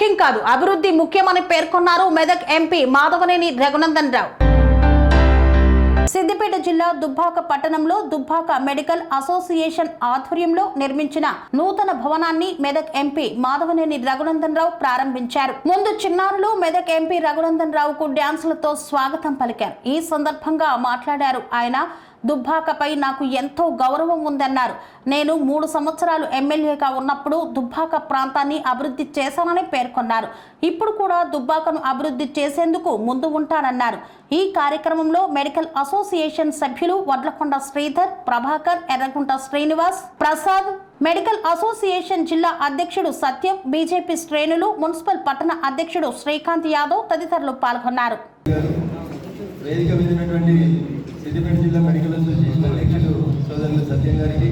ముఖ్యం కాదు, అభివృద్ధి ముఖ్యమని పేర్కొన్నారు మెదక్ ఎంపీ మాధవనేని రఘునందన్ రావు. సిద్దిపేట జిల్లా దుబ్బాక పట్టణంలో దుబ్బాక మెడికల్ అసోసియేషన్ ఆధ్వర్యంలో నిర్మించిన నూతన భవనాన్ని మెదక్ ఎంపీ మాధవనేని రఘునందన్ రావు ప్రారంభించారు. ముందు చిన్నారులు మెదక్ ఎంపీ రఘునందన్ రావుకు డ్యాన్సులతో స్వాగతం పలికారు. ఈ సందర్భంగా మాట్లాడారు ఆయన. దుబ్బాకపై నాకు ఎంతో గౌరవం ఉందన్నారు. నేను 3 సంవత్సరాలు ఎమ్మెల్యేగా ఉన్నప్పుడు దుబ్బాక ప్రాంతాన్ని అభివృద్ధి చేశానని పేర్కొన్నారు. ఇప్పుడు కూడా దుబ్బాకను అభివృద్ధి చేసేందుకు ముందు ఉంటానన్నారు. ఈ కార్యక్రమంలో మెడికల్ అసోసియేషన్ సభ్యులు వడ్లకొండ శ్రీధర్, ప్రభాకర్, ఎర్రగుంట శ్రీనివాస్, ప్రసాద్, మెడికల్ అసోసియేషన్ జిల్లా అధ్యక్షుడు సత్యం, బీజేపీ శ్రేణులు, మున్సిపల్ పట్టణ అధ్యక్షుడు శ్రీకాంత్ యాదవ్ తదితరులు పాల్గొన్నారు. సిద్దిపేట జిల్లా మెడికల్ అసోసియేషన్ అధ్యక్షుడు సోదరులు సత్యం గారికి,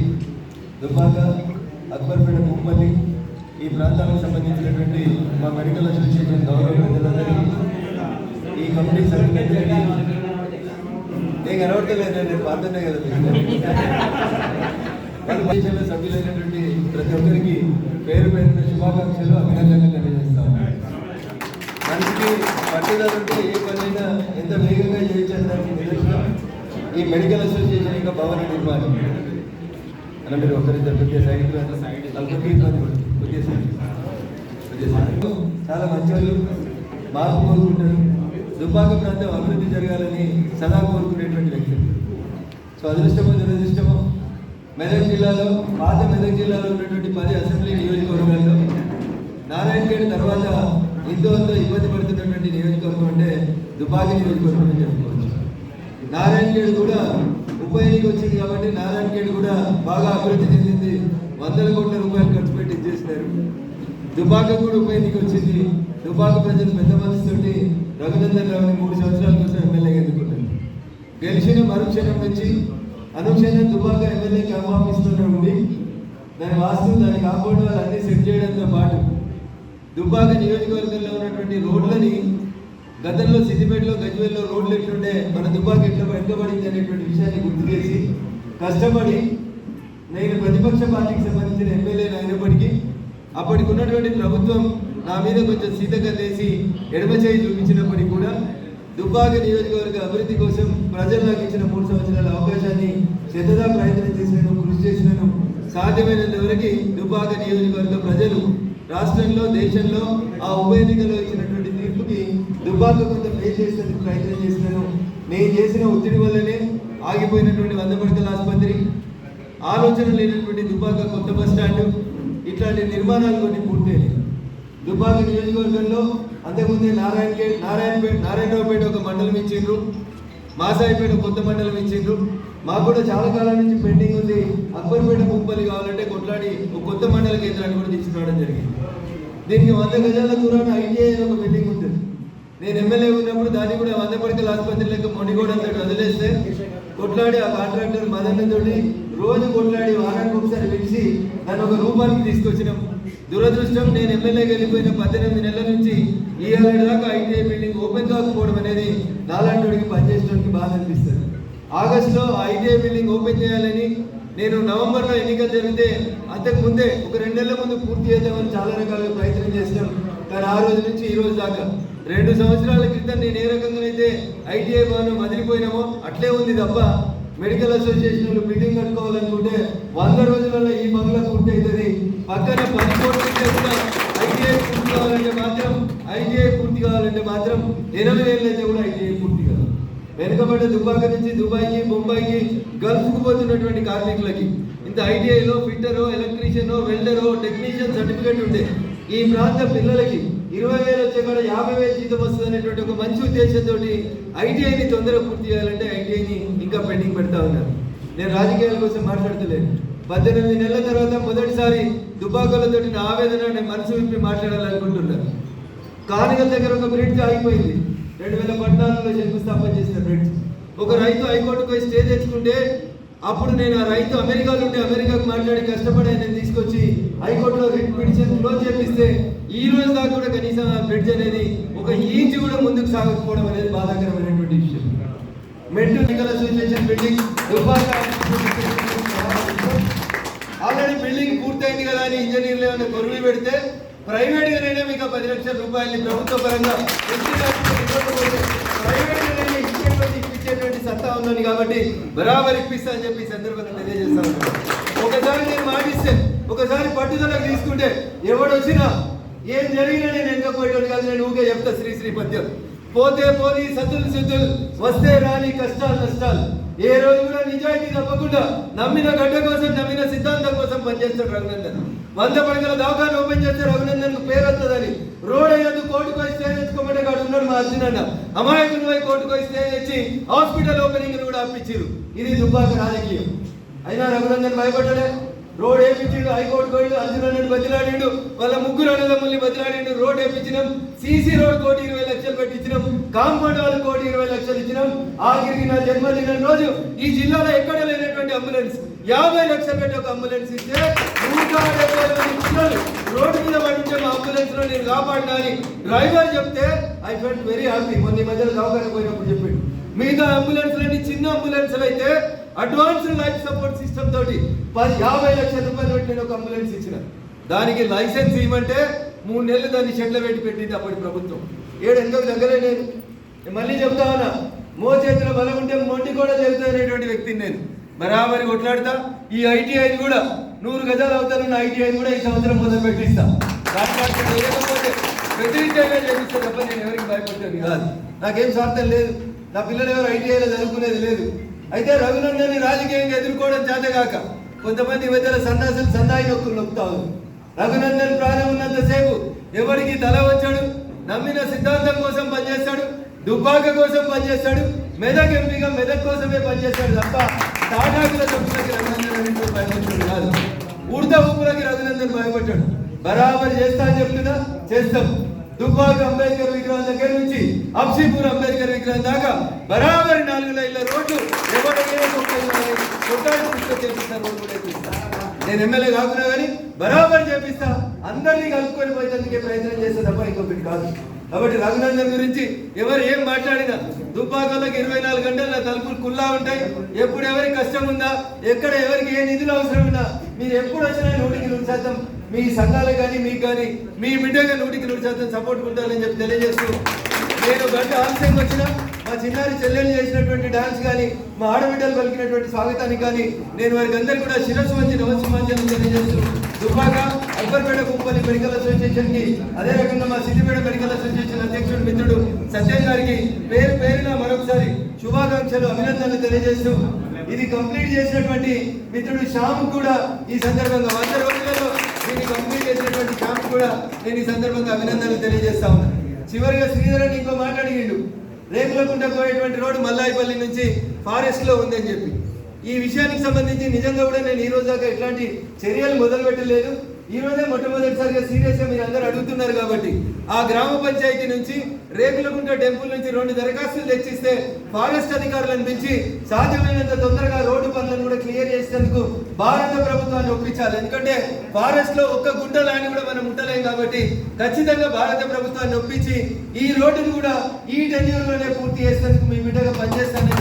దుబ్బాక, అక్బర్పేట, ముప్పల్లి ఈ ప్రాంతాలకు సంబంధించినటువంటి మా మెడికల్ అసోసియేషన్ గౌరవ ప్రజలందరికీ, ఈ కమిటీ సభ్యులందరికీ నేను కనబడతలేదు, నేను పాడుతున్నా కదా సభ్యులైనటువంటి ప్రతి ఒక్కరికి పేరు పేరున శుభాకాంక్షలు, అభినందనలు తెలియజేస్తాం. మనిషికి పట్టుదల ఉంటే ఏ పనైనా ఎంత వేగంగా చేయొచ్చని దానికి నిదర్శనం ఈ మెడికల్ అసోసియేషన్ యొక్క భవన నిర్మాణం. అలా మీరు ఒకరిద్దరు చాలా మంచి మార్పు కోరుకుంటారు. దుబ్బాక ప్రాంతం అభివృద్ధి జరగాలని సదా కోరుకునేటువంటి వ్యక్తులు. సో అదృష్టమో దురదృష్టమో మెదక్ జిల్లాలో, పాత మెదక్ జిల్లాలో ఉన్నటువంటి 10 అసెంబ్లీ నియోజకవర్గాల్లో నారాయణఖేడ్ తర్వాత ఎంతో ఇబ్బంది పడుతున్నటువంటి నియోజకవర్గం అంటే దుబ్బాక నియోజకవర్గం అని చెప్పుకోవచ్చు. నారాయణఖేడ్ కూడా ఉప ఎన్నిక వచ్చింది కాబట్టి నారాయణఖేడ్ కూడా బాగా అభివృద్ధి చెందింది. 100 కోట్ల రూపాయలు ఖర్చు పెట్టి చేసినారు. దుబ్బాక కూడా ఉప ఎన్నిక వచ్చింది. దుబ్బాక ప్రజలు పెద్ద మనసుతోటి రఘునందన్ రావుని 3 సంవత్సరాల కోసం ఎమ్మెల్యేగా ఎన్నుకున్నారు. గెలిచిన మరుక్షణం నుంచి అనుక్షణం దుబ్బాక ఎమ్మెల్యేకి ఆహ్వానిస్తూనే ఉండి దాని వాస్తవం, దాని కాంపౌండ్ వాళ్ళు అన్నీ సెట్ చేయడంతో పాటు దుబ్బాక నియోజకవర్గంలో ఉన్నటువంటి రోడ్లని గతంలో సిద్దిపేటలో, గజ్వేల్లో రోడ్లు ఎట్లుండే, మన దుబ్బాక ఎట్లా వెనుకబడింది అనేటువంటి విషయాన్ని గుర్తు చేసి కష్టపడి, నేను ప్రతిపక్ష పార్టీకి సంబంధించిన ఎమ్మెల్యేలు అయినప్పటికీ అప్పటికి ఉన్నటువంటి ప్రభుత్వం నా మీద కొంచెం సీతకల్లేసి ఎడమ చేయి చూపించినప్పటికీ కూడా దుబ్బాక నియోజకవర్గ అభివృద్ధి కోసం ప్రజలు నాకు ఇచ్చిన 3 సంవత్సరాల అవకాశాన్ని శ్రద్ధగా ప్రయత్నం చేసినాను, కృషి చేసినాను. సాధ్యమైనంత వరకు దుబ్బాక నియోజకవర్గ ప్రజలు రాష్ట్రంలో, దేశంలో ఆ ఉప ఎన్నికలో ఇచ్చినటువంటి తీర్పుకి దుబ్బాక కొంత మేలు చేసేందుకు ప్రయత్నం చేసినాను. నేను చేసిన ఒత్తిడి వల్లనే ఆగిపోయినటువంటి 100 పడకల ఆసుపత్రి, ఆలోచన లేనటువంటి దుబ్బాక కొత్త బస్ స్టాండ్, ఇట్లాంటి నిర్మాణాలు కొన్ని పూర్తయ్యాయి. దుబ్బాక నియోజకవర్గంలో అంతకుముందే నారాయణరావుపేట ఒక మండలం ఇచ్చిండ్రు, మాసాయిపేట కొత్త మండలం ఇచ్చిండ్రు. మాకు కూడా చాలా కాలం నుంచి పెండింగ్ ఉంది. అక్బర్పేట, ముప్పల్లి కావాలంటే కొట్లాడి ఒక కొత్త మండల కేంద్రాన్ని కూడా తీసుకురావడం జరిగింది. దీనికి 100 గజాల దూరాన ఐటీఐ ఒక బిల్డింగ్ ఉంటుంది. నేను ఎమ్మెల్యే ఉన్నప్పుడు దాన్ని కూడా 100 పడకల ఆసుపత్రి లెక్క మొండిగోడంతో వదిలేస్తే కొట్లాడి ఆ కాంట్రాక్టర్ మదన్నతోటి రోజు కొట్లాడి వారానికి ఒకసారి పిలిచి దాన్ని ఒక రూపానికి తీసుకొచ్చినాం. దురదృష్టం, నేను ఎమ్మెల్యేకి వెళ్ళిపోయిన 18 నెలల నుంచి ఈ ఏడాది దాకా ఐటీఐ బిల్డింగ్ ఓపెన్ కాకపోవడం అనేది నాలాంటి పనిచేయడానికి బాధ అనిపిస్తుంది. ఆగస్టులో ఐటీఐ బిల్డింగ్ ఓపెన్ చేయాలని నేను నవంబర్లో ఎన్నికలు జరిగితే అంతకుముందే ఒక 2 నెలల ముందు పూర్తి చేద్దామని చాలా రకాలుగా ప్రయత్నం చేసినాం. కానీ ఆ రోజు నుంచి ఈ రోజు దాకా 2 సంవత్సరాల క్రితం నేను ఏ రకంగానైతే ఐటీఐ భవనం వదిలిపోయినామో అట్లే ఉంది తప్ప మెడికల్ అసోసియేషన్లు బిల్డింగ్ కట్టుకోవాలనుకుంటే 100 రోజులలో ఈ బంగ్లా పూర్తి అవుతుంది. పక్కన 10 కోట్ల కూడా ఐటీఐ పూర్తి కావాలంటే మాత్రం 80 ఏళ్ళు అయితే కూడా ఐటీఐ పూర్తి కాదు. వెనుకబడ్డ దుబ్బాక నుంచి దుబాయ్కి, బొంబాయికి, గల్ఫ్కు పోతున్నటువంటి కార్మికులకి ఇంత ఐటీఐలో ఫిట్టరో, ఎలక్ట్రీషియనో, వెల్డరో, టెక్నీషియన్ సర్టిఫికేట్ ఉంటే ఈ ప్రాంత పిల్లలకి 20,000 వచ్చే కూడా 50,000 జీతం వస్తుంది అనేటువంటి ఒక మంచి ఉద్దేశంతో ఐటీఐని తొందరగా పూర్తి చేయాలంటే ఐటీఐని ఇంకా పెండింగ్ పెడతా ఉన్నారు. నేను రాజకీయాల కోసం మాట్లాడతలేను. 18 నెలల తర్వాత మొదటిసారి దుబ్బాకలతో నా ఆవేదన నేను మనసు విప్పి మాట్లాడాలనుకుంటున్నాను. కానిగల్ దగ్గర ఒక బ్రిడ్జ్ ఆగిపోయింది. 2014లో శంకుస్థాపన చేసిన బ్రిడ్జ్. ఒక రైతు హైకోర్టుకు పోయి స్టే తెచ్చుకుంటే అప్పుడు నేను ఆ రైతు అమెరికాలో ఉంటే అమెరికాకు మాట్లాడి కష్టపడి నేను తీసుకొచ్చి హైకోర్టులో రిట్ పిటిషన్ క్లోజ్ చేపిస్తే ఈ రోజు దాకా కూడా కనీసం ఆ బ్రిడ్జ్ అనేది ఒక ఇంచు కూడా ముందుకు సాగకపోవడం అనేది బాధాకరమైనటువంటి విషయం. Medical association building already building పూర్తయింది కదా అని ఇంజనీర్లు ఏమైనా కొరువు పెడితే ప్రైవేట్గానైనా మీకు 10 లక్షల రూపాయలని ప్రభుత్వ పరంగా ప్రైవేట్గానైనా ఇప్పించేటువంటి సత్తా ఉందని కాబట్టి బరాబర్ ఇప్పిస్తా అని చెప్పి సందర్భంగా తెలియజేస్తా ఉన్నాను. ఒకసారి నేను మాటిస్తే ఒకసారి పట్టుదలకు తీసుకుంటే ఎవడొచ్చినా ఏం జరిగినా నేను వెనకపోయేటోడు కాదు. నేను ఊకే చెప్తా శ్రీ పద్యం, పోతే పోనీ సతులు సిద్ధులు, వస్తే రాని కష్టాలు నష్టాలు. ఏ రోజు కూడా నిజాయితీ తప్పకుండా నమ్మిన గడ్డ కోసం నమ్మిన సిద్ధాంతం కోసం పనిచేస్తాడు రఘునందన్. 100 పడకల దవాఖాన ఓపెన్ చేస్తే రఘునందన్ పేరు వస్తుందని రోడ్ అయ్యేందుకు కోర్టుకు స్టే తెచ్చుకోమంటే కాడు ఉన్నాడు మా అర్జున్ అన్న. అమాయకులు పోయి కోర్టుకు స్టే తెచ్చి హాస్పిటల్ ఓపెనింగ్ కూడా అప్పించారు. ఇది దుబ్బాక రాజకీయం. అయినా రఘునందన్ భయపడ్డాడే. రోడ్ వేయించిండు, హైకోర్టు పోయిండు, అర్జున్ అన్నట్టు బదిలాడిండు, వాళ్ళ ముగ్గురు అన్నదమ్ముల్ని బదిలాడిండు. రోడ్ వేయించినాం, సీసీ రోడ్ 1,20,00,000 లక్షలు పెట్టించినాం, కాంపౌండ్ వాళ్ళు 1,20,00,000 లక్షలు ఇచ్చినాం. ఆఖరికి నా జన్మదినం రోజు ఈ జిల్లాలో ఎక్కడ లేనటువంటి అంబులెన్స్ 50 లక్షలు పెట్టి ఒక అంబులెన్స్ ఇస్తే 170 పిల్లలు రోడ్డు మీద పడించే మా అంబులెన్స్ లో నేను కాపాడినా అని డ్రైవర్ చెప్తే ఐ ఫెల్ట్ వెరీ హ్యాపీ. మొన్న మధ్యలో దవాఖాన పోయినప్పుడు చెప్పాడు. మిగతా అంబులెన్స్ అన్ని చిన్న అంబులెన్స్లు అయితే అడ్వాన్స్డ్ లైఫ్ సపోర్ట్ సిస్టమ్ తోటి 50 లక్షల రూపాయలు పెట్టి నేను ఒక అంబులెన్స్ ఇచ్చిన. దానికి లైసెన్స్ ఇవ్వమంటే 3 నెలలు దాన్ని షెడ్లో పెట్టింది అప్పటి ప్రభుత్వం. ఎందుకు దగ్గరే నేను మళ్ళీ చెప్తా ఉన్నా, మోచేతిలో బలం ఉంటే మొండి కూడా జరుగుతున్నటువంటి వ్యక్తిని నేను బరాబరి కొట్లాడతా. ఈ ఐటీఐని కూడా 100 గజాలు అవుతాను. ఐటీఐని కూడా ఈ సంవత్సరం మొదలు పెట్టిస్తా. లేకపోతే బెదిరించేగా చేపిస్తా తప్ప నేను ఎవరికి భయపడ్డాను కాదు. నాకేం స్వార్థం లేదు. నా పిల్లలు ఎవరు ఐటీఐలో చదువుకునేది లేదు. అయితే రఘునందన్ని రాజకీయంగా ఎదుర్కోవడం చేతగాక కొంతమంది మధ్యలో సన్నాయి నొక్కులు నొక్కుతావు. రఘునందన్ ప్రాణం ఉన్నంతసేపు ఎవరికి తల వచ్చాడు, నమ్మిన సిద్ధాంతం కోసం పనిచేస్తాడు, దుబ్బాక కోసం పనిచేస్తాడు, మెదక్ ఎంపీగా మెదక్ కోసమే పనిచేస్తాడు తప్ప తాటాకుల తప్పులకి రఘునందన్ భయపడ్డాడు కాదు. ఉడత ఊపులకి రఘునందన్ భయపడ్డాడు. బరాబరి చేస్తా అని చెప్తున్నా, చేస్తాం. దుబ్బాక అంబేద్కర్ విగ్రహం దగ్గర నుంచి అబ్సీపూర్ అంబేద్కర్ విగ్రహం దాకా బరాబరి 4 లైన్ల రోడ్లు నేను ఎమ్మెల్యే కాకున్నా కానీ బరాబరి చేపిస్తా. అందరినీ కలుపుకొని పోయేందుకే ప్రయత్నం చేస్తే తప్ప ఇంకొకటి కాదు. కాబట్టి రఘునందన్ గురించి ఎవరు ఏం మాట్లాడినా దుబ్బాకలోకి 24 గంటలు నా తలుపులు కుల్లా ఉంటాయి. ఎప్పుడు ఎవరికి కష్టం ఉందా, ఎక్కడ ఎవరికి ఏ నిధులు అవసరం ఉన్నా మీరు ఎప్పుడు వచ్చినా 100% మీ సంఘాలకు కానీ మీకు కానీ మీ బిడ్డగా 100% సపోర్ట్ ఉంటారని చెప్పి తెలియజేస్తూ, నేను గంట ఆలస్యంగా వచ్చినా మా చిన్నారి చెల్లెలు చేసినటువంటి డాన్స్ కానీ మా ఆడబిడ్డలు పలికినటువంటి స్వాగతానికి కానీ నేను వారికి అందరికీ కూడా శిరస్సు వంచి నమస్సుమాంజలి తెలియజేస్తూ, దుబ్బాక అక్బర్పేట కుప్పల్లి మెడికల్ అసోసియేషన్ కి అదే రకంగా మా సిద్దిపేట మెడికల్ అసోసియేషన్ అధ్యక్షుడు మిత్రుడు సత్యం గారికి పేరున మరొకసారి శుభాకాంక్షలు అభినందనలు తెలియజేస్తూ, ఇది కంప్లీట్ చేసినటువంటి మిత్రుడు శ్యామ్ కూడా ఈ సందర్భంగా 100 రోజులలో దీన్ని కంప్లీట్ చేసినటువంటి శ్యామ్ కూడా నేను ఈ సందర్భంగా అభినందనలు తెలియజేస్తా ఉన్నాను. చివరిగా శ్రీధర్ అని ఇంకో మాట అడిగిండు, రేకులకుంట పోయేటువంటి రోడ్డు మల్లాయిపల్లి నుంచి ఫారెస్ట్ లో ఉందని చెప్పి. ఈ విషయానికి సంబంధించి నిజంగా కూడా నేను ఈ రోజు దాకా ఎట్లాంటి చర్యలు మొదలు పెట్టలేదు. ఈ రోజే మొట్టమొదటిసారిగా సీరియస్ గా మీరు అందరూ అడుగుతున్నారు కాబట్టి ఆ గ్రామ పంచాయతీ నుంచి రేకులకుంట టెంపుల్ నుంచి 2 దరఖాస్తులు తెచ్చిస్తే ఫారెస్ట్ అధికారులను పిలిచి సాధ్యమైనంత తొందరగా రోడ్డు పనులను కూడా క్లియర్ చేసేందుకు భారత ప్రభుత్వాన్ని ఒప్పించాలి. ఎందుకంటే ఫారెస్ట్ లో ఒక్క గుంట ల్యాండ్ కూడా మనం ఉండలేం కాబట్టి ఖచ్చితంగా భారత ప్రభుత్వాన్ని ఒప్పించి ఈ రోడ్డును కూడా ఈ టెన్యూర్లోనే పూర్తి చేసేందుకు మీ బిడ్డగా పనిచేస్తానని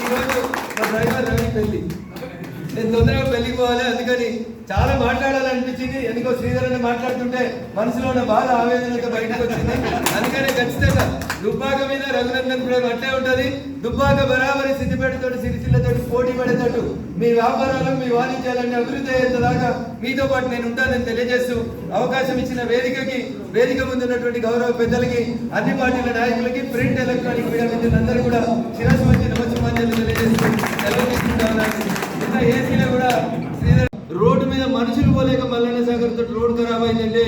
ఈరోజు మా డ్రైవర్ రవి పెళ్లి, నేను తొందరగా పెళ్లికి పోవాలి, అందుకని చాలా మాట్లాడాలనిపించింది. ఎందుకో శ్రీధర్ అని మాట్లాడుతుంటే మనసులో ఉన్న బాధ ఆవేదనతో బయటకు వచ్చింది. అందుకనే ఖచ్చితంగా దుబ్బాక మీద రఘునందన్ కూడా అట్లే ఉంటుంది. దుబ్బాక బరాబరి సిద్దిపేటతో సిరిసిల్లతో పోటీ పడేటట్టు మీ వ్యాపారాలు మీ వాణిజ్యాలన్నీ అభివృద్ధి అయ్యేదాకా మీతో పాటు నేను ఉంటానని తెలియజేస్తూ, అవకాశం ఇచ్చిన వేదిక ముందున్నటువంటి గౌరవ పెద్దలకి, అన్ని పార్టీల నాయకులకి, ప్రింట్ ఎలక్ట్రానిక్ మీడియా మిత్రులందరూ కూడా శిరస్సు మంచి నమస్కారాలు తెలియజేస్తూ సెలవు తీసుకుంటా ఉన్నాను. ఇంకా ఏసీలో కూడా శ్రీధర్ రోడ్డు మీద మనుషులు పోలేక మల్లన్న సాగర్ తోటి రోడ్డు ఖరాబ్ అయిందంటే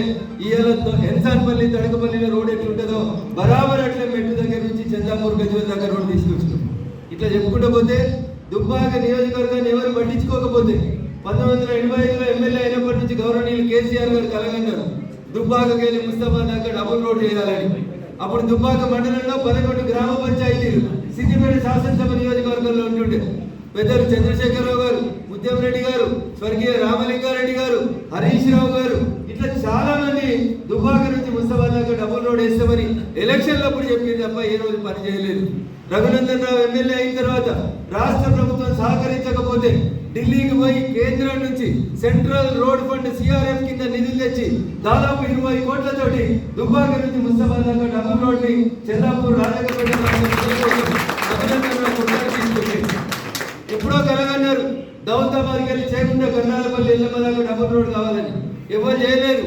ఇవాళ ఎన్సాన్పల్లి తడకపల్లిలో రోడ్ ఎట్లుంటుందో బరాబర్ అట్లే మెట్టు దగ్గర నుంచి చందాపూర్ గజ్వేల్ దగ్గర రోడ్డు తీసుకొచ్చినాం. ఇట్లా చెప్పుకుంటూ పోతే దుబ్బాక నియోజకవర్గాన్ని ఎవరు పట్టించుకోకపోతే 1985లో ఎమ్మెల్యే అయినప్పటి నుంచి గౌరవనీయులు కేసీఆర్ గారు కలగన్నారు దుబ్బాకకి వెళ్ళి ముస్తాబాద్ దాకా డబుల్ రోడ్ చేయాలని. అప్పుడు దుబ్బాక మండలంలో 11 గ్రామ పంచాయతీలు సిద్దిపేట శాసనసభ నియోజకవర్గంలో ఉంటుండే. పెద్దలు చంద్రశేఖరరావు గారు, ఉద్యమ్ రెడ్డి గారు, స్వర్గీయ రామలింగారెడ్డి గారు, హరీష్ రావు గారు, ఇట్లా చాలా మంది దుబ్బాక నుంచి ముస్తాబాద్ దాకా డబుల్ రోడ్ వేస్తామని ఎలక్షన్లప్పుడు చెప్పింది తప్ప ఏ రోజు పని చేయలేదు. రఘునందన్ రావు ఎమ్మెల్యే అయిన తర్వాత రాష్ట్ర ప్రభుత్వం సహకరించకపోతే ఢిల్లీకి పోయి కేంద్రం నుంచి సెంట్రల్ రోడ్ ఫండ్ సిఆర్ఎఫ్ కింద నిధులు తెచ్చి దాదాపు 20 కోట్లతోటి దుబ్బాక నుంచి ముస్తాబాద్ దాకా డబుల్ రోడ్ ని చెల్లాపూర్ రాజకపేట ఎప్పుడో కలగన్నారు దౌలతాబాద్కి వెళ్ళి చేయకుండా కర్ణాలపల్లి ఎల్లమ్మ దాకా డబుల్ రోడ్ కావాలని. ఎవరు చేయలేదు.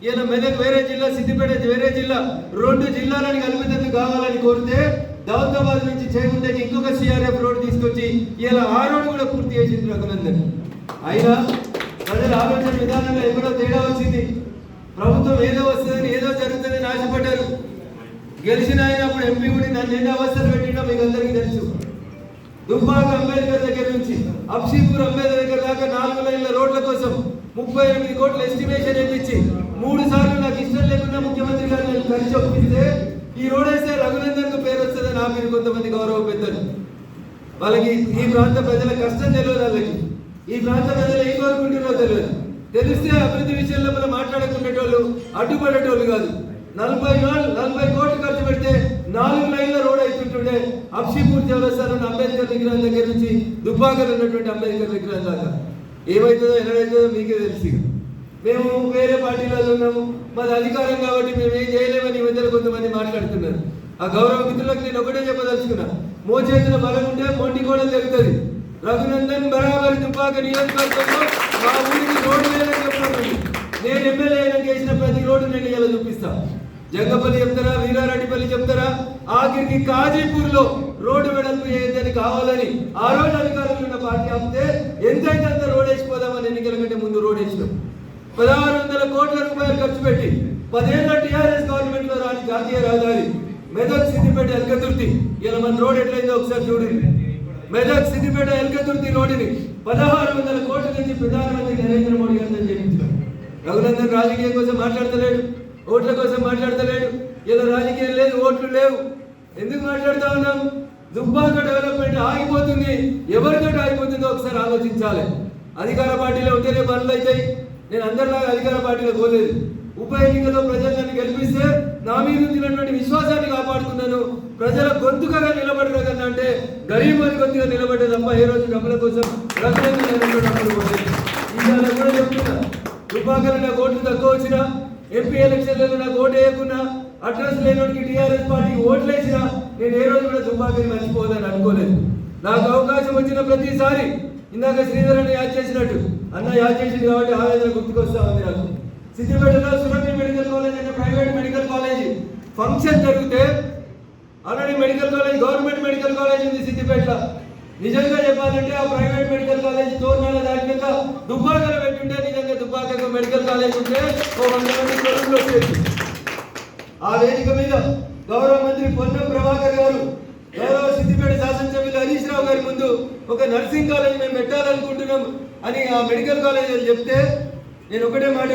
ఇలా మెదక్ వేరే జిల్లా, సిద్దిపేట వేరే జిల్లా, 2 జిల్లాలను కలిపేందుకు కావాలని కోరితే దౌలతాబాద్ నుంచి చేయకుంటే ఇంకొక సిఆర్ఎఫ్ రోడ్ తీసుకొచ్చి ఇలా ఆ రోడ్ కూడా పూర్తి చేసింది రఘునందన్. అయినా ప్రజల ఆలోచన విధానంలో ఎక్కడో తేడా వచ్చింది. ప్రభుత్వం ఏదో వస్తుందని ఏదో జరుగుతుందని ఆశపడ్డారు. గెలిచిన ఆయన అప్పుడు ఎంపీ కూడా నన్ను ఎన్ని అవస్థలు పెట్టినా మీకు అందరికీ తెలుసు. దుబ్బాక అంబేద్కర్ దగ్గర నుంచి అబ్షీపూర్ అంబేద్కర్ దగ్గర దాకా 4 లైన్ల రోడ్ల కోసం 38 కోట్ల ఎస్టిమేషన్ ఇప్పించి 3 సార్లు నాకు ఇష్టం లేకుండా ముఖ్యమంత్రి గారు నేను కలిసి ఒప్పిస్తే ఈ రోడ్ వేస్తే రఘునందన్ కు పేరు వస్తుందని ఆ మీరు కొంతమంది గౌరవ పెద్దలు. వాళ్ళకి ఈ ప్రాంత ప్రజల కష్టం తెలియదు. వాళ్ళకి ఈ ప్రాంత ప్రజలు ఏం కోరుకుంటున్నారో తెలియదు. తెలిస్తే అభివృద్ధి విషయంలో మనం మాట్లాడుకునేటోళ్ళు, అడ్డుపడేటోళ్ళు కాదు. 40 కోట్లు ఖర్చు పెడితే 4 లైన్ల రోడ్ అవుతుంటుండే అబ్షీపూర్ చౌరస్తాలో అంబేద్కర్ విగ్రహం దగ్గర నుంచి దుబ్బాకలో ఉన్నటువంటి అంబేద్కర్ విగ్రహం దాకా. ఏమవుతుందో ఎన్నడైతుందో మీకే తెలుసు. మేము వేరే పార్టీలలో ఉన్నాము, మాది అధికారం కాబట్టి మేము ఏం చేయలేమని మధ్యలో కొంతమంది మాట్లాడుతున్నారు. ఆ గౌరవ మిత్రులకు నేను ఒకటే చెప్పదలుచుకున్నా, మోచేతుల బలం ఉంటే మొండి కూడా జరుగుతుంది. రఘునందన్ బరాబరి దుబ్బాక నియోజకవర్గంలో మా ఊరికి రోడ్డు లేదని చెప్పడం. నేను ఎమ్మెల్యే అయినా చేసిన ప్రతి రోడ్డు నేను ఇలా చూపిస్తా. జంగపల్లి చెప్తారా, వీరారెడ్డిపల్లి చెప్తారా, ఆఖరికి కాజీపూర్లో రోడ్డు వెడల్పు చేయొద్దని కావాలని ఆ రోజు అధికారులు ఉన్న పార్టీ ఆపితే ఎంతైతే అంత రోడ్ వేసిపోదామని ఎన్నికల కంటే ముందు రోడ్ వేసినాం. 1600 కోట్ల రూపాయలు ఖర్చు పెట్టి 10 ఏళ్ల టీఆర్ఎస్ గవర్నమెంట్ లో రాని జాతీయ రహదారి మెదక్ సిద్దిపేట ఎల్కతుర్తి. ఇలా మన రోడ్ ఎట్లయిందో ఒకసారి చూడండి. మెదక్ సిద్దిపేట ఎల్కతుర్తి రోడ్డుని 1600 కోట్ల నుంచి ప్రధానమంత్రి నరేంద్ర మోడీ గారిని చేయించారు. రఘునందన్ రాజకీయం కోసం మాట్లాడతలేడు, ఓట్ల కోసం మాట్లాడతలేడు. ఇలా రాజకీయం లేదు, ఓట్లు లేవు. ఎందుకు మాట్లాడుతా ఉన్నాం? దుబ్బాక డెవలప్మెంట్ ఆగిపోతుంది. ఎవరితో ఆగిపోతుందో ఒకసారి ఆలోచించాలి. అధికార పార్టీలో ఉంటేనే పనులు అవుతాయి. నేను అందరిలాగా అధికార పార్టీలో పోలేదు. ఉప ఎన్నికలో ప్రజలు నన్ను గెలిపిస్తే నా మీద ఉంచినటువంటి విశ్వాసాన్ని కాపాడుకున్నాను. ప్రజల గొంతుగా నిలబడరు కదా అంటే గరీబ్ గొంతుగా నిలబడ్డే తప్ప ఏ రోజు డబ్బుల కోసం డబ్బులు పోలేదు. ఇవాళ కూడా చెప్తున్నా, దుబ్బాకలో నాకు ఓట్లు తక్కువ వచ్చినా, ఎంపీ ఎలక్షన్లలో నాకు ఓటు వేయకున్నా, అడ్రస్ లేనోడికి టీఆర్ఎస్ పార్టీ ఓట్లు వేసినా నేను ఏ రోజు కూడా దుబ్బాకని మర్చిపోదని అనుకోలేదు. నాకు అవకాశం వచ్చిన ప్రతిసారి ఇందాక శ్రీధర్ అన్న యాద్ చేసినట్టు అన్న యాద్ చేసింది కాబట్టి ఆవేదన గుర్తుకొస్తా ఉంది నాకు. సిద్దిపేటలో సురభి మెడికల్ కాలేజ్ అనే ప్రైవేట్ మెడికల్ కాలేజ్ ఫంక్షన్ జరిగితే already medical college government medical college ఉంది సిద్దిపేటలో. నిజంగా చెప్పాలంటే ఆ ప్రైవేట్ మెడికల్ కాలేజ్ తోర్నాల దాటినాక దుబ్బాకలో పెట్టుంటే నిజంగా దుబ్బాకలో మెడికల్ కాలేజ్ ఉంటే 100 మంది కొడుకులు వచ్చేది. ఆ వేదిక మీద గౌరవ మంత్రి పొన్నం ప్రభాకర్ గారు, గౌరవ సిద్దిపేట శాసనసభ్యులు హరీష్ రావు గారి ముందు ఒక నర్సింగ్ కాలేజ్ మేము పెట్టాలనుకుంటున్నాం అని ఆ మెడికల్ కాలేజ్ చెప్తే నేను ఒకటే మాట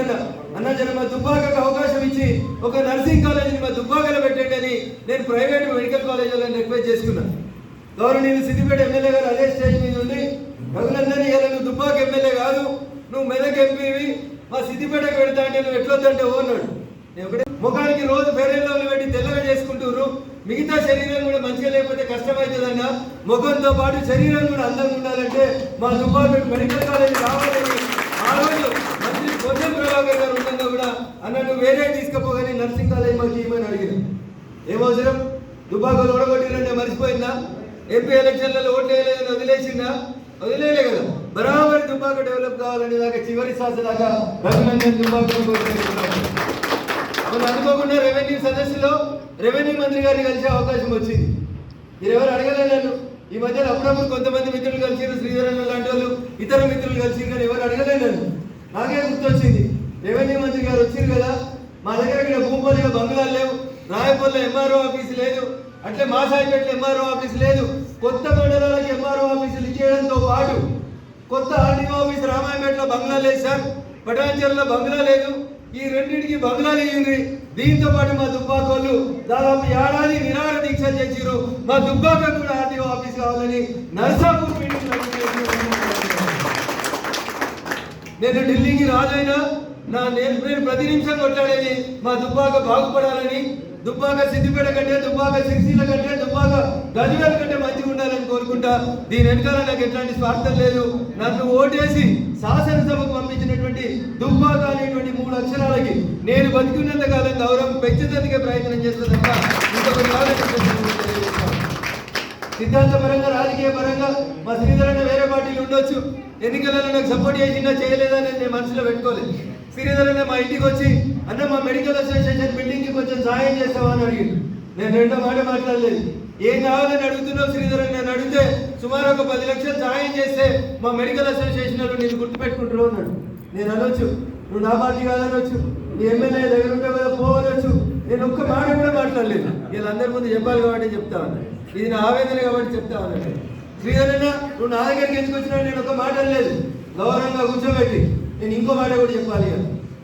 అన్న, జన మా దుబ్బాకకు అవకాశం ఇచ్చి ఒక నర్సింగ్ కాలేజీని మా దుబ్బాకలో పెట్టండి అని నేను ప్రైవేట్ మెడికల్ కాలేజీలను రిక్వెస్ట్ చేసుకున్నాను. గౌరవనీయులు సిద్దిపేట ఎమ్మెల్యే గారు అదే స్టేజ్ మీద ఉండి రఘునందన్ ఇలా నువ్వు దుబ్బాక ఎమ్మెల్యే కాదు, నువ్వు మెదక్ ఎంపీవి, మా సిద్దిపేటకు పెడతా అంటే నువ్వు ఎట్లొద్దంటే ఓన్నాడు. నేను ఒకటే ముఖానికి రోజు ఫెయిర్ లవ్లీ పెట్టి తెల్లగా చేసుకుంటున్నారు. మిగతా శరీరం కూడా మంచిగా లేకపోతే కష్టమవుతుందన్న. ముఖంతో పాటు శరీరం కూడా అందంగా ఉండాలంటే మా దుబ్బాక మెడికల్ కాలేజీ రావాలని ఆ రోజు మంత్రి పొన్నం ప్రభాకర్ గారు ఉండగా కూడా అన్న నువ్వు వేరే తీసుకుపోగానే నర్సింగ్ కాలేజ్ మాకు ఇవ్వమని అడిగిన. ఏమవసరం? దుబ్బాకలు ఓడగొట్టిరంటే మర్చిపోయిందా? ఎంపీ ఎలక్షన్లలో ఓట్లు వేయలేదని వదిలేసిందా? వదిలేలే కదా. బరాబరి దుబ్బాక డెవలప్ కావాలని దాకా చివరి శ్వాస దాకా రఘునందన్ దుబ్బాక అనుకోకుండా రెవెన్యూ సదస్సులో రెవెన్యూ మంత్రి గారిని కలిసే అవకాశం వచ్చింది. మీరు ఎవరు అడగలేదు. ఈ మధ్యలో అప్పుడప్పుడు కొంతమంది మిత్రులు కలిసిరు, శ్రీధరన్ లాంటి వాళ్ళు ఇతర మిత్రులు కలిసిరు, కానీ ఎవరు అడగలేదు. నాకే గుర్తొచ్చింది, రెవెన్యూ మంత్రి గారు వచ్చారు కదా, మా దగ్గర ఇక్కడ భూపాలిలో బంగ్లాలు లేవు, రాయపల్లిలో ఎంఆర్ఓ ఆఫీస్ లేదు, అట్లే మాసాయిపేటలో ఎంఆర్ఓ ఆఫీస్ లేదు, కొత్త మండలాలకు ఎంఆర్ఓ ఆఫీసులు ఇచ్చేయడంతో పాటు కొత్త ఆర్డీఓ ఆఫీస్ రామాయపేటలో బంగ్లా లేదు సార్, పటాన్చెరులో బంగ్లా లేదు, ఈ రెండింటికి బంగ్లాలు ఇయ్యింది. దీంతో పాటు మా దుబ్బాక వాళ్ళు దాదాపు ఏడాది నిరాహార దీక్ష చేసిరు. మా దుబ్బాక కూడా ఆర్డీఓ ఆఫీస్ కావాలని నర్సాపూర్ మీటింగ్. నేను ఢిల్లీకి రాజైనా నేను ప్రతి నిమిషం కొట్లాడేది మా దుబ్బాక బాగుపడాలని, దుబ్బాక సిద్దిపేట కంటే, దుబ్బాక సిరిసిల్ల కంటే, దుబ్బాక గజ్వేల్ కంటే మంచిగా ఉండాలని కోరుకుంటా. దీని వెనకాల నాకు ఎట్లాంటి స్వార్థం లేదు. నన్ను ఓటేసి శాసనసభకు పంపించినటువంటి దుబ్బాక అనేటువంటి 3 అక్షరాలకి నేను బతికున్నంత కాలం గౌరవం పెంచేందుకే ప్రయత్నం చేస్తుందక్క. ఇంకొకటి సిద్ధాంతపరంగా, రాజకీయ పరంగా మా శ్రీధరన్న వేరే పార్టీలు ఉండొచ్చు, ఎన్నికలలో నాకు సపోర్ట్ చేసిందా చేయలేదని నేను మనసులో పెట్టుకోలేదు. శ్రీధరన్న మా ఇంటికి వచ్చి అన్న మా మెడికల్ అసోసియేషన్ బిల్డింగ్కి కొంచెం సహాయం చేస్తావా అని అడిగింది. నేను రెండో మాట మాట్లాడలేదు. ఏం కావాలని అడుగుతున్నావు శ్రీధరన్ నేను అడిగితే సుమారు ఒక 10 లక్షలు సహాయం చేస్తే మా మెడికల్ అసోసియేషన్ వాళ్ళు నేను గుర్తుపెట్టుకుంటున్నావు అన్నాడు. నేను అనొచ్చు, నువ్వు నా పార్టీ కాదనొచ్చు, నీ ఎమ్మెల్యే దగ్గర ఉంటే కదా పోవనొచ్చు, నేను ఒక్క మాట కూడా మాట్లాడలేదు. వీళ్ళందరి ముందు చెప్పాలి కాబట్టి చెప్తా ఉన్నా, ఇది నా ఆవేదన కాబట్టి చెప్తా ఉన్నాను. శ్రీధరన్న నువ్వు నా దగ్గరికి ఎందుకు వచ్చినా నేను ఒక మాట లేదు, గౌరవంగా కూర్చోబెట్టి నేను ఇంకో మాట కూడా చెప్పాలి.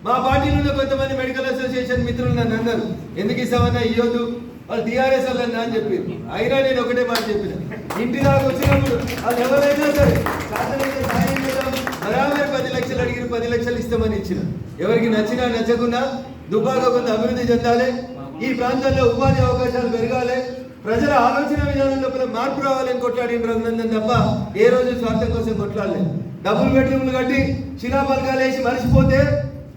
మా పార్టీలో కొంతమంది మెడికల్ అసోసియేషన్ మిత్రులు నన్ను అన్నారు, ఎందుకు ఇస్తామన్నా ఇవ్వద్దు, వాళ్ళు టీఆర్ఎస్ వాళ్ళన్నా అని చెప్పి. అయినా నేను ఒకటే మాట చెప్పిన, ఇంటి దాకా వచ్చినప్పుడు వాళ్ళు ఎవరైనా సరే శాసనసభ సాయం చేద్దాం, బరాబర్ 10 లక్షలు అడిగిన 10 లక్షలు ఇస్తామని ఇచ్చిన. ఎవరికి నచ్చినా నచ్చకున్నా దుబ్బాక కొంత అభివృద్ధి చెందాలి, ఈ ప్రాంతాల్లో ఉపాధి అవకాశాలు పెరగాలి, ప్రజల ఆలోచన విధానంలో మార్పు రావాలని కొట్లాడిన రఘునందన్ తప్ప ఏ రోజు స్వార్థం కోసం కొట్లాడలేదు. డబుల్ బెడ్రూమ్లు కట్టి శిలాపలకాలు వేసి మర్చిపోతే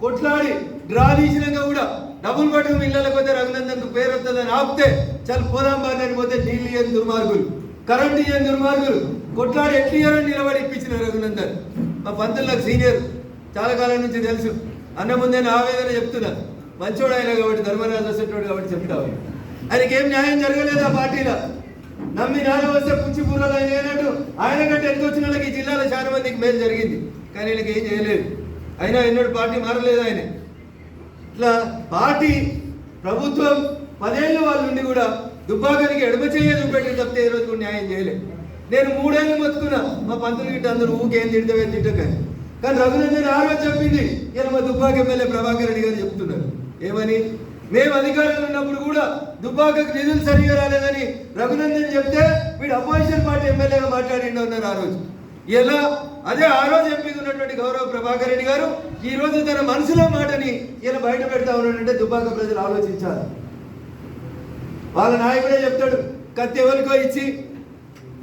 కొట్లాడి డ్రా తీసినాక కూడా డబుల్ బెడ్రూమ్ ఇళ్ళకి పోతే రఘునందన్కు పేరు వస్తుందని ఆపితే చాలా పోదాం బాని పోతే నీళ్ళు ఇయ్యని దుర్మార్గులు, కరెంట్ ఇయ్యని దుర్మార్గులు కొట్లాడి ఎట్లియరని నిలబడి ఇప్పించిన రఘునందన్. మా పంతులకు సీనియర్, చాలా కాలం నుంచి తెలుసు. అన్న ముందే నా ఆవేదన చెప్తున్నా, మంచోడు ఆయన కాబట్టి, ధర్మరాజు వచ్చేటోడు కాబట్టి చెప్తావు. ఆయనకేం న్యాయం జరగలేదు ఆ పార్టీలో. నమ్మి నాన్న వస్తే పుచ్చి పూరలు అయినట్టు ఆయన కంటే ఎంత వచ్చిన వాళ్ళకి ఈ జిల్లాలో చాలా మందికి మేలు జరిగింది, కానీ వీళ్ళకి ఏం చేయలేదు. అయినా ఎన్నడూ పార్టీ మారలేదు ఆయన. ఇట్లా పార్టీ ప్రభుత్వం 10 ఏళ్ళు వాళ్ళు ఉండి కూడా దుబ్బాకానికి ఎడమ చేయ చూపెట్టి తప్పితే ఏ రోజు కూడా న్యాయం చేయలేదు. నేను 3 ఏళ్ళు మొత్తుకున్నా, మా పంతులు గిట్ట అందరూ ఊకేం తింటే తిట్టకని. కానీ రఘునందన్ ఆ రోజు చెప్పింది, ఇలా మా దుబ్బాక ఎమ్మెల్యే ప్రభాకర్ రెడ్డి గారు చెప్తున్నారు ఏమని, మేము అధికారంలో ఉన్నప్పుడు కూడా దుబ్బాకకు నిధులు సరిగా రాలేదని రఘునందన్ చెప్తే వీడు అపోజిషన్ పార్టీ ఎమ్మెల్యేగా మాట్లాడిండు అన్నారు ఆ రోజు. ఇలా అదే ఆ రోజు ఎంపీగా ఉన్నటువంటి గౌరవ ప్రభాకర్ రెడ్డి గారు ఈ రోజు తన మనసులో మాటని ఇలా బయట పెడతా ఉన్నాడంటే దుబ్బాక ప్రజలు ఆలోచించాలి. వాళ్ళ నాయకుడే చెప్తాడు, కత్తి ఎవరికో ఇచ్చి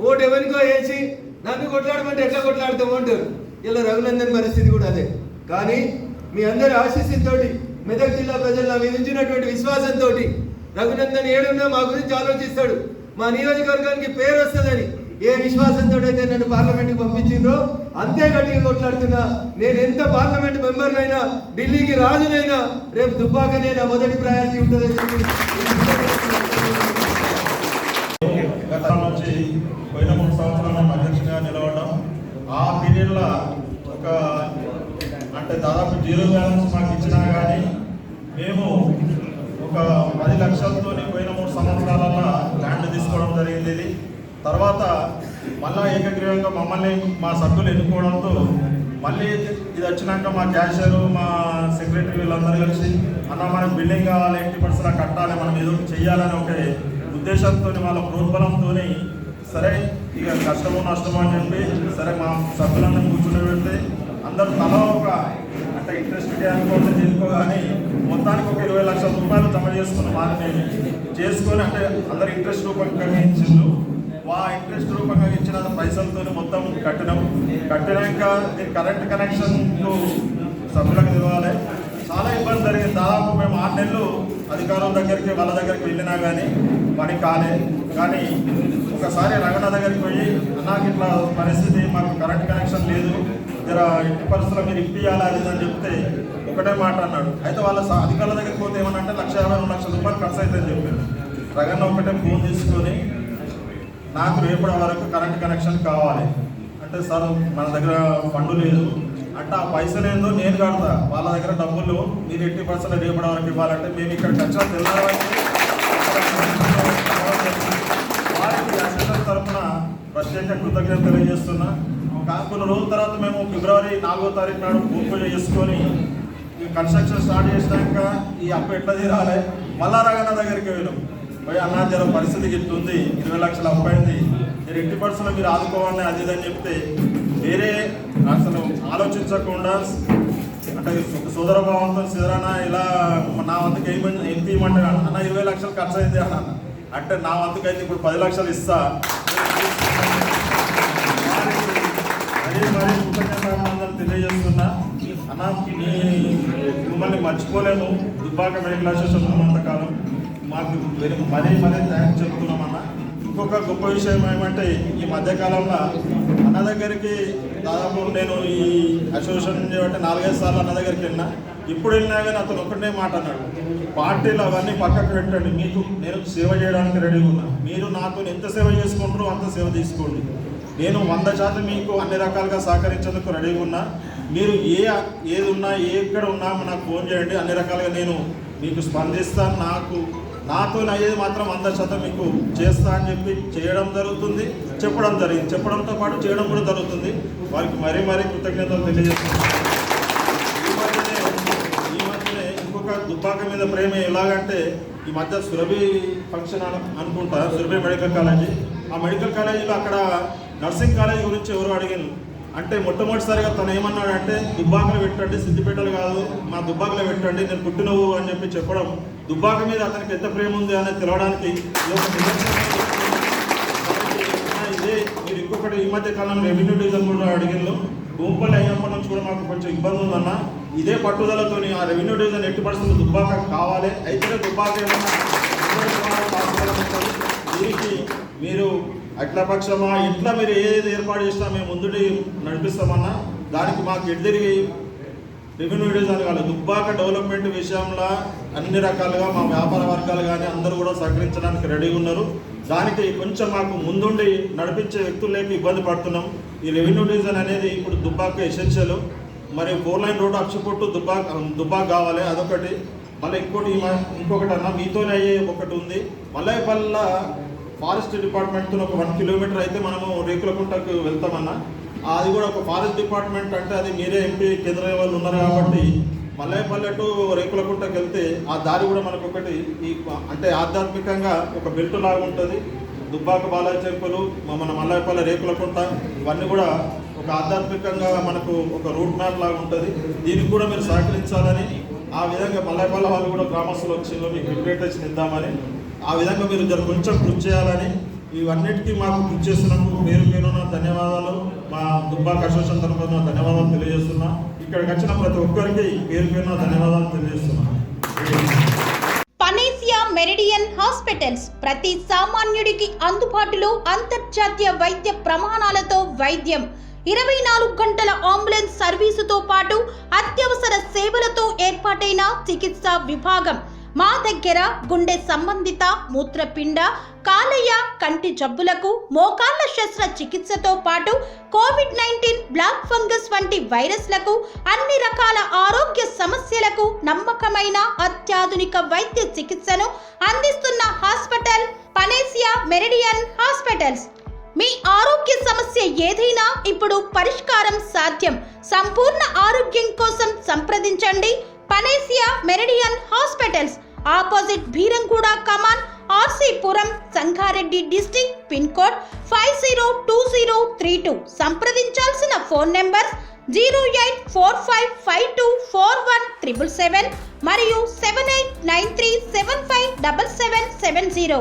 ఓటు ఎవరికో వేసి నన్ను కొట్లాడమంటే ఎట్లా కొట్లాడుతాము అంటారు. ఇలా రఘునందన్ పరిస్థితి కూడా అదే. కానీ మీ అందరి ఆశీస్సులతో మెదక్ జిల్లా ప్రజలు నా మీద ఉంచినటువంటి విశ్వాసంతో రఘునందన్ ఏడున్నా మా గురించి ఆలోచిస్తాడు, మా నియోజకవర్గానికి పేరు వస్తుందని ఏ విశ్వాసంతో అయితే నన్ను పార్లమెంట్కి పంపించిండ్రో అంతే గట్టిగా కొట్లాడుతున్నా. నేను ఎంత పార్లమెంట్ మెంబర్నైనా, ఢిల్లీకి రాజునైనా, రేపు దుబ్బాకనే నా మొదటి ప్రయారిటీ ఉంటుందని చెప్పి నుంచి పోయిన 3 సంవత్సరాల అధ్యక్షుడిగా నిలవడం. ఆ పీరియడ్లో ఒక అంటే దాదాపు 0 బ్యాలెన్స్ మాకు ఇచ్చినా కానీ మేము ఒక 10 లక్షలతో పోయిన 3 సంవత్సరాలలో ల్యాండ్ తీసుకోవడం జరిగింది. తర్వాత మళ్ళా ఏకగ్రీవంగా మమ్మల్ని మా సభ్యులు ఎన్నుకోవడంతో మళ్ళీ ఇది వచ్చినాక మా క్యాషియర్, మా సెక్రటరీ వీళ్ళందరూ కలిసి అన్న మనకు బిల్డింగ్ కావాలి, 80% కట్టాలి, మనం ఏదో చెయ్యాలని ఒక ఉద్దేశంతో వాళ్ళ ప్రోద్బలంతో సరే ఇక కష్టమో నష్టమో అని చెప్పి సరే మా సభ్యులందరూ కూర్చుని పెడితే అందరూ తల ఒక అంటే ఇంట్రెస్ట్ అనుకోవడం చేసుకోగానే మొత్తానికి ఒక 20 లక్షల రూపాయలు జమ చేసుకున్నాం. వారిని చేసుకొని అంటే అందరు ఇంట్రెస్ట్ రూపంగా ఇచ్చిండ్రు. ఆ ఇంట్రెస్ట్ రూపంగా ఇచ్చిన పైసలతో మొత్తం కట్టినాక కరెంట్ కనెక్షన్ సభ్యులకు ఇవ్వాలి. చాలా ఇబ్బంది జరిగింది. దాదాపు మేము 6 నెలలు అధికారుల దగ్గరికి వాళ్ళ దగ్గరికి వెళ్ళినా కానీ పని కాలే. కానీ ఒకసారి రగణ దగ్గరికి పోయి నాకు ఇట్లా పరిస్థితి, మాకు కరెంట్ కనెక్షన్ లేదు, జర ఇంటి పరిస్థితుల్లో మీరు ఇప్పియాలి అది అని చెప్తే ఒకటే మాట అన్నాడు. అయితే వాళ్ళ అధికారుల దగ్గరికి పోతే ఏమన్నంటే 1,50,000 లక్షల రూపాయలు ఖర్చు అవుతుందని చెప్పారు. రగణ ఒకటే ఫోన్ తీసుకొని నాకు రేపటి వరకు కరెంట్ కనెక్షన్ కావాలి అంటే, సార్ మన దగ్గర ఫండ్ లేదు అంటే ఆ పైసలు ఏందో నేను కడతా, వాళ్ళ దగ్గర డబ్బులు మీరు 80% రేపటి వరకు ఇవ్వాలంటే మేము ఇక్కడ ఖర్చు తెల్లారని వారికి అసెంబ్లీ తరఫున ప్రత్యేక కృతజ్ఞత తెలియజేస్తున్నా. కొన్ని రోజుల తర్వాత మేము ఫిబ్రవరి 4వ తారీఖు నాడు భూమి పూజ చేసుకొని కన్స్ట్రక్షన్ స్టార్ట్ చేసినాక ఈ అప్పు ఎట్లా తీరాలి మళ్ళా రగణ దగ్గరికి వెళ్ళాం. పోయి అన్నా జర పరిస్థితికి ఇట్లుంది, 20 లక్షలు అప్పు అయింది, మీరు 80% మీరు ఆదుకోవాలని అది ఇదని చెప్తే వేరే అసలు ఆలోచించకుండా అంటే సోదర భావంతో సిద్ధరాన ఇలా నా వంతుకు ఎంత ఇవ్వమంటాడు అన్న 20 లక్షలు ఖర్చు అయింది అన్న అంటే నా వంతుకు అయితే ఇప్పుడు 10 లక్షలు ఇస్తా. అదే మరి కృతజ్ఞతలు తెలియజేస్తున్నా అన్న. మిమ్మల్ని మర్చిపోలేము. దుబ్బాక మెడికల్ అసోసియేషన్ ఉన్నంతకాలం మాకు మరీ థ్యాంక్స్ చెప్తున్నాం అన్న. ఇంకొక గొప్ప విషయం ఏమంటే ఈ మధ్యకాలంలో అన్న దగ్గరికి దాదాపు నేను ఈ అసోసియేషన్ చేయబట్టి 4-5 సార్లు అన్న దగ్గరికి వెళ్ళినా. ఇప్పుడు వెళ్ళినా కానీ అతను ఒకటే మాట అన్నాడు, పార్టీలు అవన్నీ పక్కకు పెట్టండి, మీకు నేను సేవ చేయడానికి రెడీగా ఉన్నా. మీరు నాతో ఎంత సేవ చేసుకుంటారో అంత సేవ తీసుకోండి. నేను 100% మీకు అన్ని రకాలుగా సహకరించేందుకు రెడీగా ఉన్నా. మీరు ఏది ఉన్నా ఎక్కడ ఉన్నా నాకు ఫోన్ చేయండి, అన్ని రకాలుగా నేను మీకు స్పందిస్తాను. నాతో అయ్యేది మాత్రం 100% మీకు చేస్తా అని చెప్పి చేయడం జరుగుతుంది, చెప్పడం జరిగింది. చెప్పడంతో పాటు చేయడం కూడా జరుగుతుంది. వారికి మరీ కృతజ్ఞతలు తెలియజేస్తున్నాను. ఈ మధ్యనే ఇంకొక దుబ్బాక మీద ప్రేమ ఎలాగంటే ఈ మధ్య సురభి ఫంక్షన్ అనుకుంటా, సురభి మెడికల్ కాలేజీ. ఆ మెడికల్ కాలేజీలో అక్కడ నర్సింగ్ కాలేజీ గురించి ఎవరు అడిగాను అంటే మొట్టమొదటిసారిగా తను ఏమన్నాడంటే దుబ్బాకలో పెట్టండి, సిద్దిపేటలు కాదు మా దుబ్బాకలో పెట్టండి, నేను పుట్టినవు అని చెప్పి చెప్పడం దుబ్బాక మీద అతనికి ఎంత ప్రేమ ఉంది అనేది తెలవడానికి ఇదే. మీరు ఇంకొకటి ఈ మధ్య కాలంలో రెవెన్యూ డివిజన్ కూడా అడిగిన భూంపల్లి అయినప్పటి నుంచి కూడా మాకు కొంచెం ఇబ్బంది ఉందన్న. ఇదే పట్టుదలతో ఆ రెవెన్యూ డివిజన్ ఎట్టి పరిస్థితులు దుబ్బాక కావాలి, అయితే దుబ్బాక ఏమన్నా దీనికి మీరు అట్లా పక్షమా ఇట్లా మీరు ఏది ఏర్పాటు చేసినా మేము ముందుటి నడిపిస్తామన్నా. దానికి మాకు ఎడ్దిరిగి రెవెన్యూ డివిజన్ కాదు దుబ్బాక డెవలప్మెంట్ విషయంలో అన్ని రకాలుగా మా వ్యాపార వర్గాలు కానీ అందరూ కూడా సహకరించడానికి రెడీగా ఉన్నారు. దానికి కొంచెం మాకు ముందుండి నడిపించే వ్యక్తులు లేక ఇబ్బంది పడుతున్నాం. ఈ రెవెన్యూ డివిజన్ అనేది ఇప్పుడు దుబ్బాక ఎసెన్షియల్. మరి 4 లైన్ రోడ్డు అక్షపుట్టు దుబ్బాక కావాలి, అదొకటి. మళ్ళీ ఇంకొకటి అన్న మీతోనే అయ్యే ఒకటి ఉంది. మల్లయ్యపల్లిలో ఫారెస్ట్ డిపార్ట్మెంట్తో ఒక 1 కిలోమీటర్ అయితే మనము రేకులకుంటకు వెళ్తామన్నా. అది కూడా ఒక ఫారెస్ట్ డిపార్ట్మెంట్ అంటే అది మీరే ఎంపీ కేంద్ర వాళ్ళు ఉన్నారు కాబట్టి మల్లయ్యపల్లె టు రేకులకుంటకు వెళ్తే ఆ దారి కూడా మనకు ఒకటి అంటే ఆధ్యాత్మికంగా ఒక బెల్ట్ లాగా ఉంటుంది. దుబ్బాక బాలాజీ టెంపుల్, మన మల్లయ్యపల్లె రేకులకుంట ఇవన్నీ కూడా ఒక ఆధ్యాత్మికంగా మనకు ఒక రూట్ మ్యాప్ లాగా ఉంటుంది. దీనికి కూడా మీరు సహకరించాలని, ఆ విధంగా మల్లయ్యపల్లె వాళ్ళు కూడా గ్రామస్తులు వచ్చి మీకు రిప్రజెంటేషన్ ఇద్దామని, ఆ విధంగా మీరు కొంచెం కృషి చేయాలని, ఇవన్నిటికీ మాకు కృషి చేస్తున్నందుకు పేరున ధన్యవాదాలు. మా దుబ్బాక అసోసియేషన్ తరఫున ధన్యవాదాలు తెలియజేస్తున్నా. ఇక్కడికి వచ్చిన ప్రతి ఒక్కరికి పేరున ధన్యవాదాలు తెలియజేస్తున్నా. పనేసియా మెరిడియన్ హాస్పిటల్స్ ప్రతి సామాన్యుడికి అందుబాటులో అంతర్జాతీయ వైద్య ప్రమాణాలతో వైద్యం, 24 గంటల అంబులెన్స్ సర్వీసుతో పాటు అత్యవసర సేవలతో ఏర్పాటైన చికిత్సా విభాగం. మా దగ్గర గుండె సంబంధిత, మూత్రపిండ, కాలేయ, కంటి జబ్బులకు, మోకాళ్ల శస్త్రచికిత్సతో పాటు కోవిడ్-19, బ్లాక్ ఫంగస్ వంటి వైరస్లకు, అన్ని రకాల ఆరోగ్య సమస్యలకు నమ్మకమైన అత్యాధునిక వైద్య చికిత్సను అందిస్తున్న హాస్పిటల్ పనేసియా మెరిడియన్ హాస్పిటల్స్. మీ ఆరోగ్య సమస్య ఏదైనా ఇప్పుడు పరిష్కారం సాధ్యం. సంపూర్ణ ఆరోగ్యం కోసం సంప్రదించండి Panacea Meridian hospitals, opposite Beeramguda Kaman, RC Puram, Sangareddy district, pin code 502032. సంప్రదించాల్సిన ఫోన్ నెంబర్ 0845524177 మరియు 7893757770.